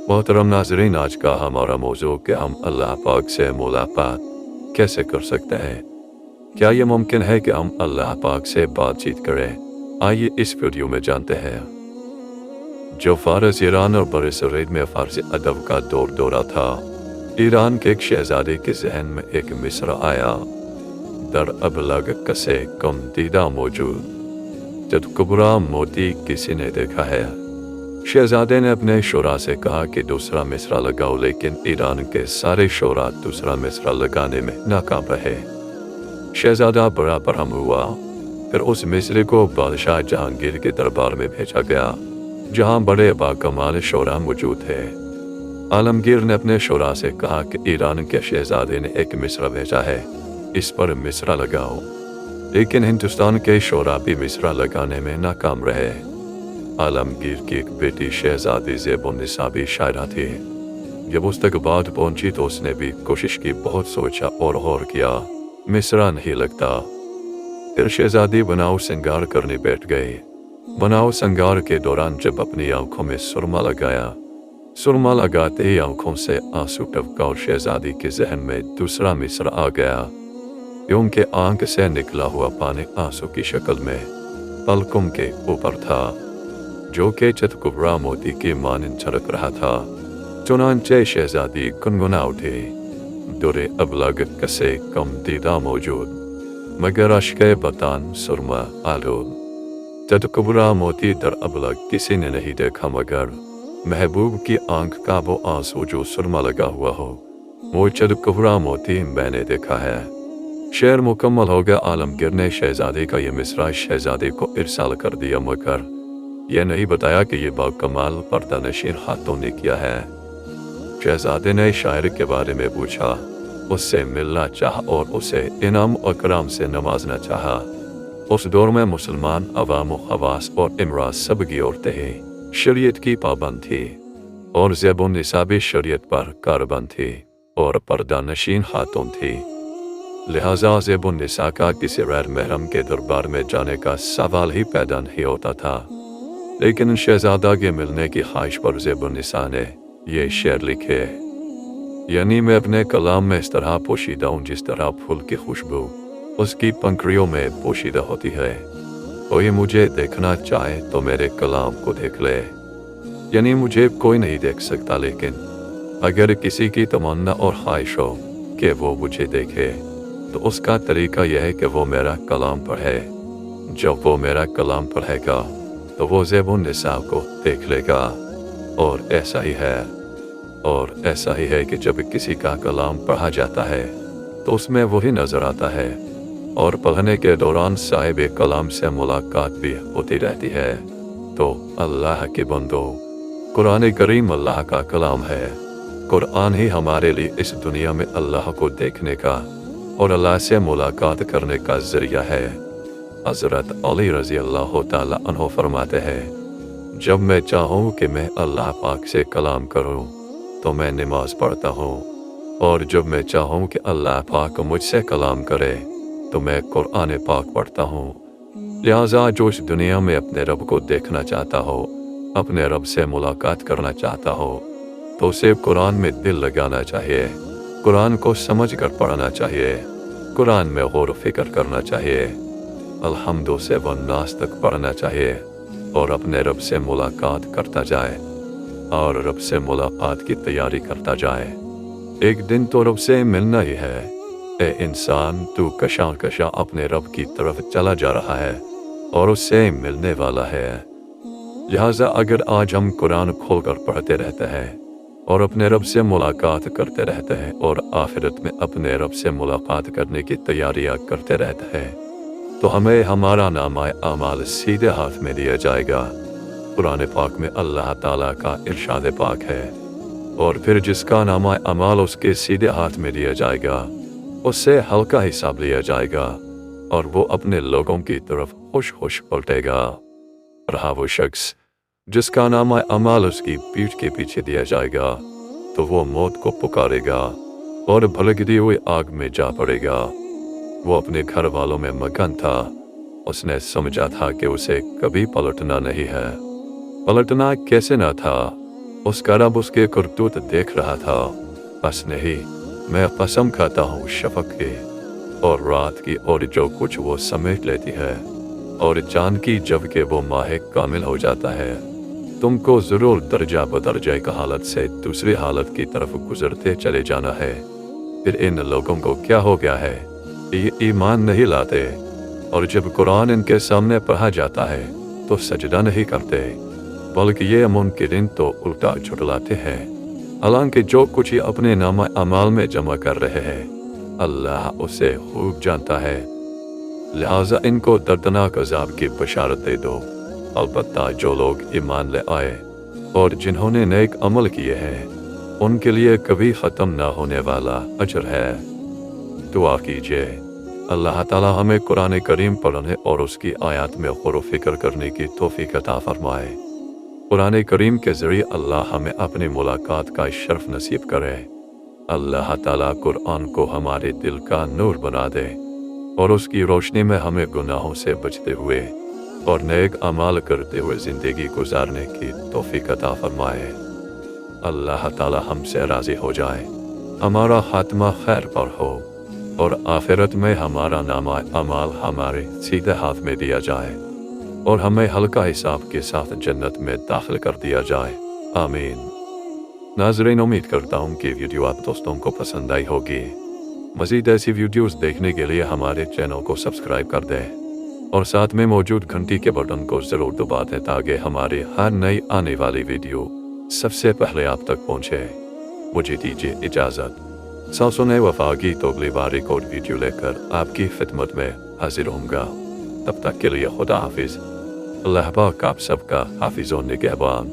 मोहतरम नाज़रीन, आज का हमारा मौजू कि हम अल्लाह पाक से मुलाकात कैसे कर सकते हैं। क्या ये मुमकिन है कि हम अल्लाह पाक से बातचीत करें? आइए इस वीडियो में जानते हैं। जो फारस, ईरान और बरसगीर में फारसी अदब का दौरा था, ईरान के एक शहजादे के जहन में एक मिसरा आया, दर अबलग कसे कम दीदा मौजूद जद कुबरा मोती किसी ने देखा है। शहजादे ने अपने शोरा से कहा कि दूसरा मिसरा लगाओ, लेकिन ईरान के सारे शोरा दूसरा मिसरा लगाने में नाकाम रहे। शहजादा बड़ा बरहम हुआ। फिर उस मिसरे को बादशाह जहांगीर के दरबार में भेजा गया, जहां बड़े बाकमाल शोरा मौजूद थे। आलमगीर ने अपने शोरा से कहा कि ईरान के शहजादे ने एक मिसरा भेजा है, इस पर मिसरा लगाओ। लेकिन हिंदुस्तान के शोरा भी मिसरा लगाने में नाकाम रहे। आलमगीर की एक बेटी शहजादी ज़ेब-उन-निसा भी शायरा थी। जब उस तक बात पहुंची तो उसने भी कोशिश की, बहुत सोचा और गौर किया, मिसरा नहीं लगता। फिर शहजादी बनाओ श्रृंगार करने बैठ गई। बनाओ श्रृंगार के दौरान जब अपनी आंखों में सुरमा लगाया, सुरमा लगाते ही आंखों से आंसू टपका और शहजादी के जहन में दूसरा मिसरा आ गया। उनके आंख से निकला हुआ पानी आंसू की शक्ल में पलकों के ऊपर था, जो कि चतकुबरा मोती की मानंद झलक रहा था। चुनांचे शहजादी गुनगुना उठी, दुरे अबलग कसे कम दीदा मौजूद मगर अश्के बतान सुरमा आलूद। चतकुबरा मोती दर अबलग किसी ने नहीं देखा मगर महबूब की आंख का वो आंसू जो सुरमा लगा हुआ हो, वो चतकुबरा मोती मैंने देखा है। शेर मुकम्मल हो गया। आलमगीर ने शहजादे का यह मिसरा शहजादे को इरसाल कर दिया, मगर यह नहीं बताया कि ये बाकमाल पर्दा नशीन हाथों ने किया है। शहजादे ने शायर के बारे में पूछा, उससे मिलना चाहा और उसे इनाम और कराम से नवाजना चाहा। उस दौर में मुसलमान अवाम हवास और इमराज सब की औरतें शरीयत की पाबंद थी और ज़ेब-उन-निसा भी शरीयत पर कारबंद थी और पर्दा नशीन हाथों थी। लिहाजा ज़ेब-उन-निसा का किसी गैर महरम के दरबार में जाने का सवाल ही पैदा नहीं होता था। लेकिन शहजादा के मिलने की ख्वाहिश पर ज़ेब-उन-निसा ने ये शेर लिखे, यानी मैं अपने कलाम में इस तरह पोशीदा हूँ जिस तरह फूल की खुशबू उसकी पंखुड़ियों में पोशीदा होती है। कोई मुझे देखना चाहे तो मेरे कलाम को देख ले, यानी मुझे कोई नहीं देख सकता, लेकिन अगर किसी की तमन्ना और ख्वाहिश हो कि वो मुझे देखे तो उसका तरीका यह है कि वो मेरा कलाम पढ़े। जब वो मेरा कलाम पढ़ेगा तो वो ज़ेब-उन-निसा को देख लेगा। और ऐसा ही है कि जब किसी का कलाम पढ़ा जाता है तो उसमें वही नजर आता है, और पढ़ने के दौरान साहिब कलाम से मुलाकात भी होती रहती है। तो अल्लाह के बंदो, कुरान करीम अल्लाह का कलाम है। कुरान ही हमारे लिए इस दुनिया में अल्लाह को देखने का और अल्लाह से मुलाकात करने का जरिया है। हज़रत अली रज़ी अल्लाह ताला अन्हु फरमाते हैं, जब मैं चाहूँ कि मैं अल्लाह पाक से कलाम करूँ तो मैं नमाज पढ़ता हूँ, और जब मैं चाहूँ कि अल्लाह पाक मुझसे कलाम करे तो मैं कुरान पाक पढ़ता हूँ। लिहाजा जो इस दुनिया में अपने रब को देखना चाहता हो, अपने रब से मुलाकात करना चाहता हो, तो उसे कुरान में दिल लगाना चाहिए, कुरान को समझ कर पढ़ना चाहिए, कुरान में गौर व फिक्र करना चाहिए, अलहम्दु से वन्नास तक पढ़ना चाहिए और अपने रब से मुलाकात करता जाए और रब से मुलाकात की तैयारी करता जाए। एक दिन तो रब से मिलना ही है। ए इंसान, तू कशा कशा अपने रब की तरफ चला जा रहा है और उससे मिलने वाला है। लिहाजा अगर आज हम कुरान खोलकर पढ़ते रहते हैं और अपने रब से मुलाकात करते रहते हैं और आखिरत में अपने रब से मुलाकात करने की तैयारियां करते रहते हैं, तो हमें हमारा नामाए आमाल सीधे हाथ में दिया जाएगा। कुरान पाक में अल्लाह ताला का इरशाद पाक है, और फिर जिसका नामाए अमाल उसके सीधे हाथ में दिया जाएगा, उससे हल्का हिसाब लिया जाएगा और वो अपने लोगों की तरफ खुश खुश पलटेगा। रहा वो शख्स जिसका नामाए अमाल उसकी पीठ के पीछे दिया जाएगा, तो वो मौत को पुकारेगा और भड़कती हुई आग में जा पड़ेगा। वो अपने घर वालों में मगन था। उसने समझा था कि उसे कभी पलटना नहीं है। पलटना कैसे न था? उसका रब उसके करतूत देख रहा था। बस नहीं, मैं कसम खाता हूँ शफक की और रात की, और जो कुछ वो समेट लेती है, और चांद की जब के वो माह कामिल हो जाता है, तुमको जरूर दर्जा बदर्जा एक हालत से दूसरी हालत की तरफ गुजरते चले जाना है। फिर इन लोगों को क्या हो गया है? ये ईमान नहीं लाते, और जब कुरान इनके सामने पढ़ा जाता है तो सजदा नहीं करते, बल्कि ये मुनकिरीन तो उल्टा झुठलाते हैं। हालांकि जो कुछ ये अपने नामा अमाल में जमा कर रहे हैं, अल्लाह उसे खूब जानता है। लिहाजा इनको दर्दनाक अजाब की बशारत दे दो। अलबत्ता जो लोग ईमान ले आए और जिन्होंने नेक अमल किए हैं, उनके लिए कभी ख़त्म ना होने वाला अजर है। दुआ कीजिए, अल्लाह ताला हमें कुरान करीम पढ़ने और उसकी आयत में गौर व फिक्र करने की तौफीक अता फरमाए। कुरान करीम के ज़रिए अल्लाह हमें अपनी मुलाकात का शर्फ नसीब करे। अल्लाह ताला कुरान को हमारे दिल का नूर बना दे और उसकी रोशनी में हमें गुनाहों से बचते हुए और नेक अमाल करते हुए ज़िंदगी गुजारने की तौफीक अता फरमाए। अल्लाह ताला हमसे राज़ी हो जाए, हमारा खात्मा खैर पर हो और आखिरत में हमारा नामा अमाल हमारे सीधे हाथ में दिया जाए और हमें हल्का हिसाब के साथ जन्नत में दाखिल कर दिया जाए। आमीन। नाज़रीन, उम्मीद करता हूँ कि वीडियो आप दोस्तों को पसंद आई होगी। मज़ीद ऐसी वीडियोस देखने के लिए हमारे चैनल को सब्सक्राइब कर दें और साथ में मौजूद घंटी के बटन को ज़रूर दबा दें ताकि हमारी हर नई आने वाली वीडियो सबसे पहले आप तक पहुँचे। मुझे दीजिए इजाज़त। सुने वफा की तो अगली बार एक और वीडियो लेकर आपकी खिदमत में हाजिर होऊंगा। तब तक के लिए खुदा हाफिज़। अल्लाह पाक आप सबका हाफिज़ और निगहबान।